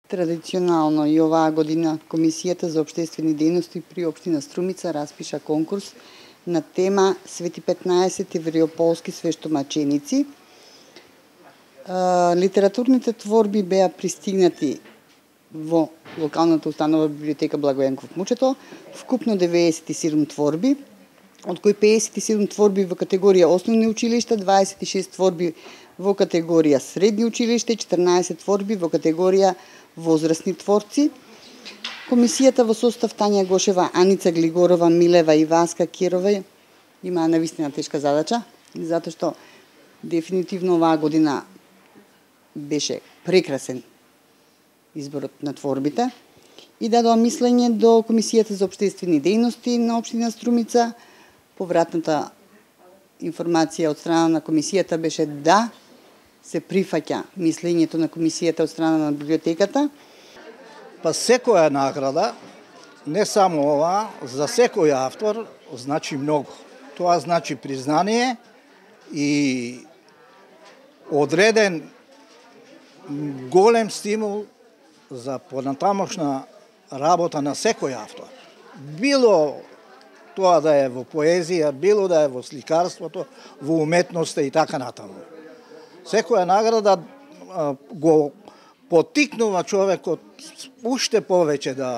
Традиционално и оваа година Комисијата за општествени дејности при општина Струмица распиша конкурс на тема Свети 15 евреополски свештомаченици. Литературните творби беа пристигнати во локалната установа библиотека Благоенков Мучето, вкупно 97 творби, од кои 57 творби во категорија основни училишта, 26 творби во категорија средни училишта и 14 творби во категорија возрастни творци. Комисијата во состав Тања Гошева, Аница Глигорова, Милева и Васка Кирова имаа навистина тешка задача, затоа што дефинитивно оваа година беше прекрасен изборот на творбите и дадоа мислење до Комисијата за општествени дејности на општина Струмица. Повратната информација од страна на Комисијата беше да се прифаќа мислењето на Комисијата од страна на библиотеката. Па секоја награда, не само ова, за секој автор значи многу. Тоа значи признание и одреден голем стимул за понатамошна работа на секој автор. Било тоа да е во поезија, било да е во сликарството, во уметноста и така натаму. Секоја награда го потикнува човекот уште повеќе да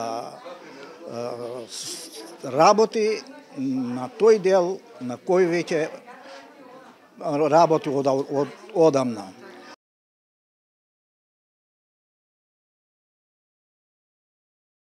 работи на тој дел на кој веќе работи одамна.